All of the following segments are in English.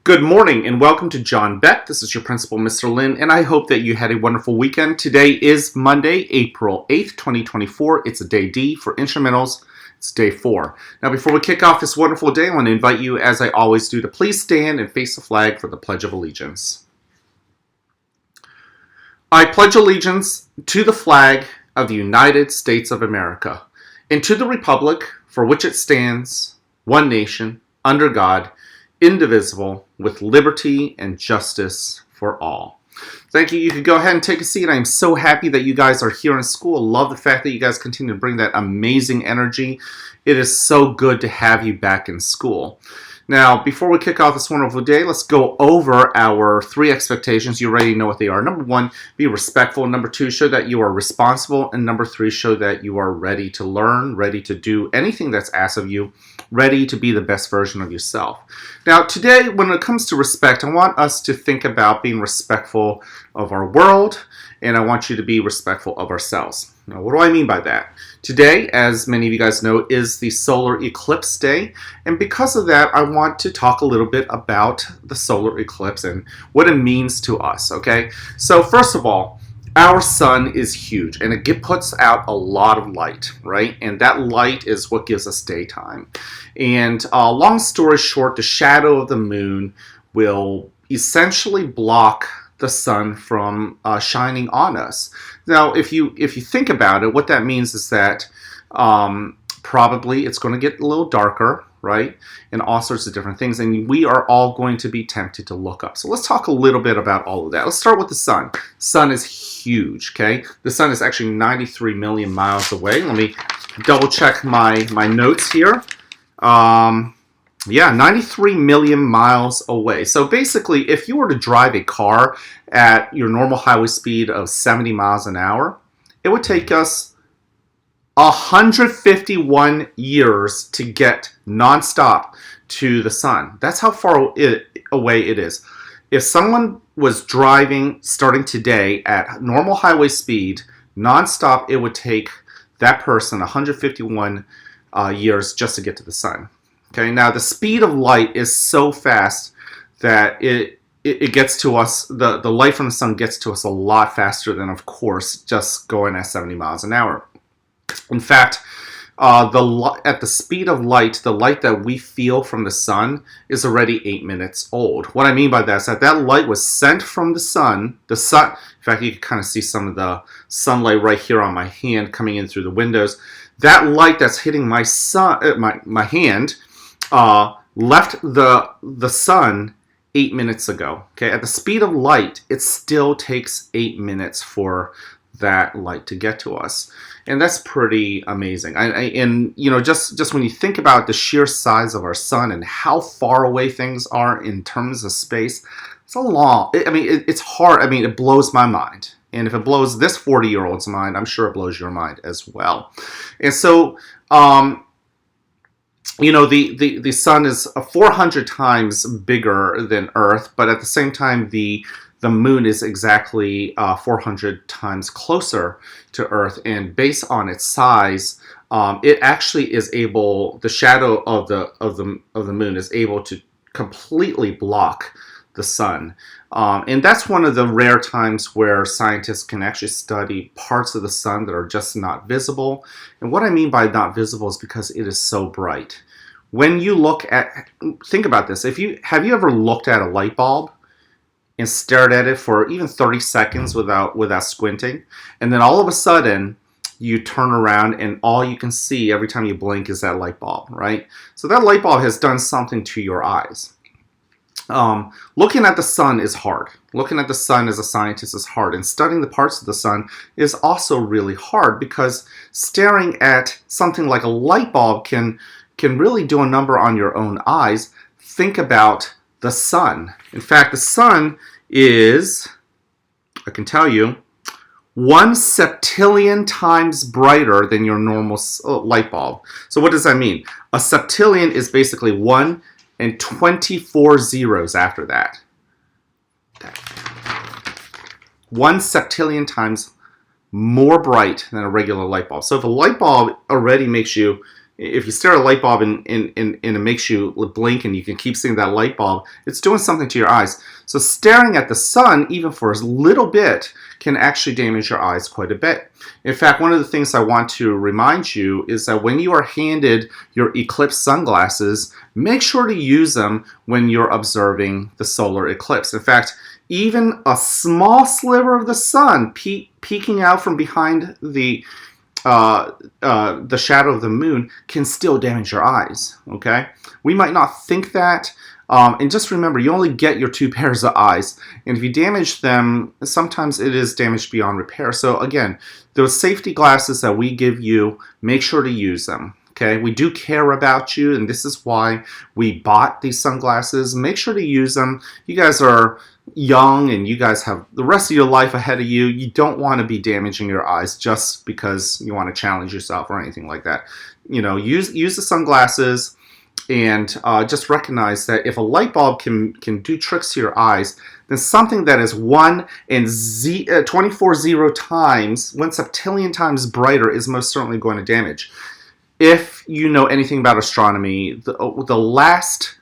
Good morning and welcome to John Beck. This is your principal, Mr. Lin, and I hope that you had a wonderful weekend. Today is Monday, April 8th, 2024. It's a day D for instrumentals. It's day 4. Now, before we kick off this wonderful day, I want to invite you, as I always do, to please stand and face the flag for the Pledge of Allegiance. I pledge allegiance to the flag of the United States of America and to the republic for which it stands, one nation, under God, indivisible, with liberty and justice for all. Thank you. You can go ahead and take a seat. I am so happy that you guys are here in school. Love the fact that you guys continue to bring that amazing energy. It is so good to have you back in school. Now, before we kick off this wonderful day, let's go over our 3 expectations. You already know what they are. Number 1, be respectful. Number 2, show that you are responsible. And number 3, show that you are ready to learn, ready to do anything that's asked of you, ready to be the best version of yourself. Now, today, when it comes to respect, I want us to think about being respectful of our world, and I want you to be respectful of ourselves. Now, what do I mean by that? Today, as many of you guys know, is the solar eclipse day, and because of that, I want to talk a little bit about the solar eclipse and what it means to us, okay? So, first of all, our sun is huge, and it puts out a lot of light, right? And that light is what gives us daytime. And long story short, the shadow of the moon will essentially block the sun from shining on us. Now, if you think about it, what that means is that probably it's going to get a little darker, right? And all sorts of different things. And we are all going to be tempted to look up. So let's talk a little bit about all of that. Let's start with the sun. Sun is huge, okay? The sun is actually 93 million miles away. Let me double check my notes here. Yeah, 93 million miles away. So basically, if you were to drive a car at your normal highway speed of 70 miles an hour, it would take us 151 years to get nonstop to the sun. That's how far away it is. If someone was driving starting today at normal highway speed nonstop, it would take that person 151 years just to get to the sun. Okay, now the speed of light is so fast that it gets to us, the light from the sun gets to us a lot faster than, of course, just going at 70 miles an hour. In fact, at the speed of light, the light that we feel from the sun is already 8 minutes old. What I mean by that is that light was sent from the sun. In fact, you can kind of see some of the sunlight right here on my hand coming in through the windows. That light that's hitting my hand left the sun 8 minutes ago. Okay, at the speed of light, it still takes 8 minutes for that light to get to us, and that's pretty amazing. And you know, just when you think about the sheer size of our sun and how far away things are in terms of space, it's a long. I mean, it's hard. I mean, it blows my mind. And if it blows this 40-year-old's mind, I'm sure it blows your mind as well. And so, you know, the sun is 400 times bigger than Earth, but at the same time, the moon is exactly 400 times closer to Earth. And based on its size, it actually is able. The shadow of the moon is able to completely block the sun. And that's one of the rare times where scientists can actually study parts of the sun that are just not visible. And what I mean by not visible is because it is so bright. When you think about this, have you ever looked at a light bulb and stared at it for even 30 seconds without squinting? And then all of a sudden, you turn around and all you can see every time you blink is that light bulb, right? So that light bulb has done something to your eyes. Looking at the sun is hard. Looking at the sun as a scientist is hard. And studying the parts of the sun is also really hard because staring at something like a light bulb can really do a number on your own eyes. Think about the sun. In fact, the sun is, I can tell you, 1 septillion times brighter than your normal light bulb. So what does that mean? A septillion is basically 1 and 24 zeros after that. 1 septillion times more bright than a regular light bulb. So if a light bulb already makes you if you stare at a light bulb and it makes you blink and you can keep seeing that light bulb, it's doing something to your eyes. So staring at the sun, even for a little bit, can actually damage your eyes quite a bit. In fact, one of the things I want to remind you is that when you are handed your eclipse sunglasses, make sure to use them when you're observing the solar eclipse. In fact, even a small sliver of the sun peeking out from behind the shadow of the moon can still damage your eyes. Okay, we might not think that. And just remember, you only get your two pairs of eyes. And if you damage them, sometimes it is damaged beyond repair. So again, those safety glasses that we give you, make sure to use them. Okay, we do care about you, and this is why we bought these sunglasses. Make sure to use them. You guys are young, and you guys have the rest of your life ahead of you. You don't want to be damaging your eyes just because you want to challenge yourself or anything like that. You know, use the sunglasses. And just recognize that if a light bulb can do tricks to your eyes, then something that is 1 in 24 times, 1 septillion times brighter is most certainly going to damage. If you know anything about astronomy, the last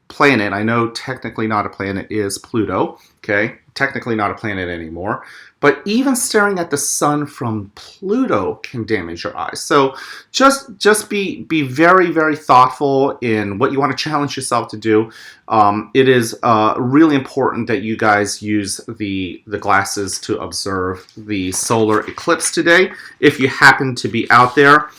planet, I know technically not a planet, is Pluto. Okay, technically not a planet anymore. But even staring at the sun from Pluto can damage your eyes. So just be very, very thoughtful in what you want to challenge yourself to do. It is really important that you guys use the glasses to observe the solar eclipse today, if you happen to be out there.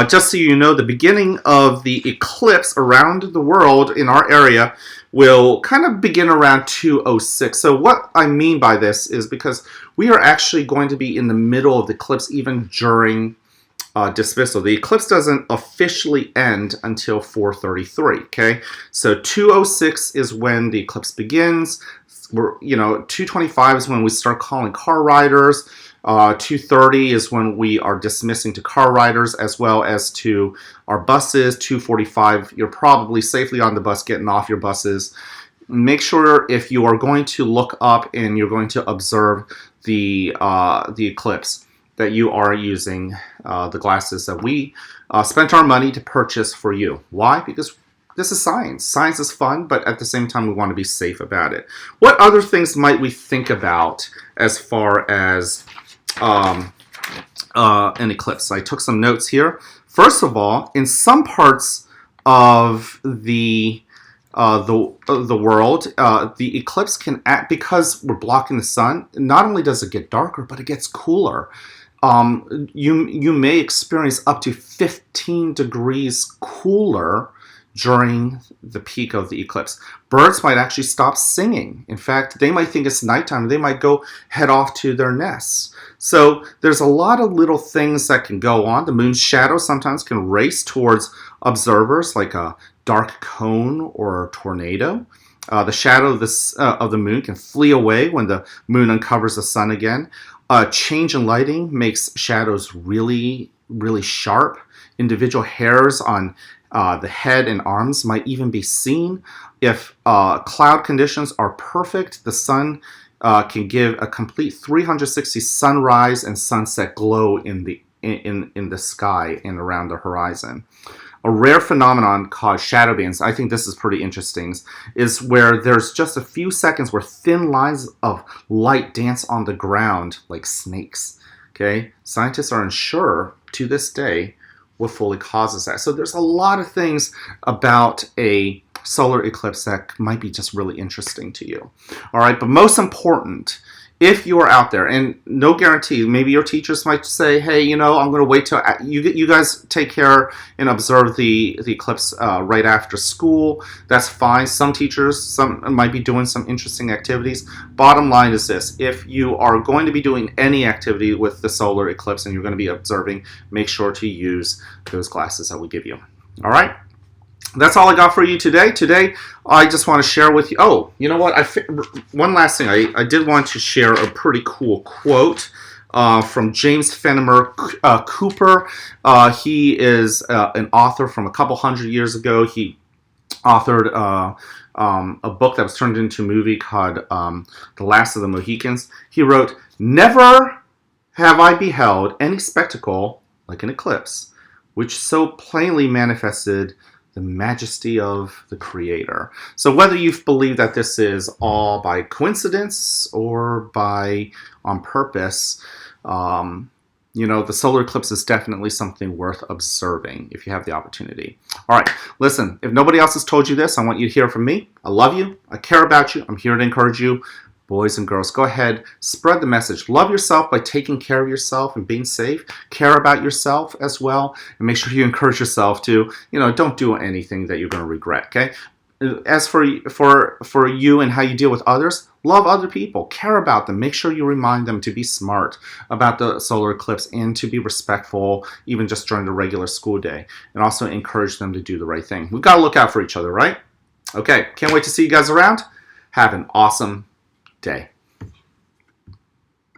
Just so you know, the beginning of the eclipse around the world in our area will kind of begin around 2:06. So what I mean by this is because we are actually going to be in the middle of the eclipse even during dismissal. The eclipse doesn't officially end until 4:33. Okay, so 2:06 is when the eclipse begins. 2:25 is when we start calling car riders. 2:30 is when we are dismissing to car riders as well as to our buses. 2:45, you're probably safely on the bus, getting off your buses. Make sure if you are going to look up and you're going to observe the eclipse that you are using the glasses that we spent our money to purchase for you. Why? Because this is science. Science is fun, but at the same time, we want to be safe about it. What other things might we think about as far as an eclipse? I took some notes here. First of all, in some parts of the world, the eclipse can act, because we're blocking the sun. Not only does it get darker, but it gets cooler. You may experience up to 15 degrees cooler during the peak of the eclipse. Birds might actually stop singing. In fact, they might think it's nighttime. They might go head off to their nests. So there's a lot of little things that can go on. The moon's shadow sometimes can race towards observers like a dark cone or a tornado. The shadow of the moon can flee away when the moon uncovers the sun again. A change in lighting makes shadows really, really sharp. Individual hairs on the head and arms might even be seen. If cloud conditions are perfect, the sun can give a complete 360 sunrise and sunset glow in the sky and around the horizon. A rare phenomenon called shadow bands, I think this is pretty interesting, is where there's just a few seconds where thin lines of light dance on the ground like snakes. Okay, scientists are unsure to this day what fully causes that. So there's a lot of things about a solar eclipse that might be just really interesting to you. All right, but most important, if you are out there, and no guarantee, maybe your teachers might say, hey, I'm going to wait till you guys take care and observe the eclipse right after school. That's fine. Some teachers might be doing some interesting activities. Bottom line is this: if you are going to be doing any activity with the solar eclipse and you're going to be observing, make sure to use those glasses that we give you. All right? That's all I got for you today. Today, I just want to share with you. Oh, you know what? One last thing. I did want to share a pretty cool quote from James Fenimore Cooper. He is an author from a couple hundred years ago. He authored a book that was turned into a movie called The Last of the Mohicans. He wrote, "Never have I beheld any spectacle like an eclipse. which so plainly manifested the majesty of the Creator. So whether you believe that this is all by coincidence or by on purpose, the solar eclipse is definitely something worth observing if you have the opportunity. All right, listen, if nobody else has told you this, I want you to hear from me. I love you. I care about you. I'm here to encourage you. Boys and girls, go ahead, spread the message. Love yourself by taking care of yourself and being safe. Care about yourself as well, and make sure you encourage yourself to, don't do anything that you're going to regret, okay? As for you and how you deal with others, love other people, care about them, make sure you remind them to be smart about the solar eclipse and to be respectful even just during the regular school day, and also encourage them to do the right thing. We've got to look out for each other, right? Okay, can't wait to see you guys around. Have an awesome day.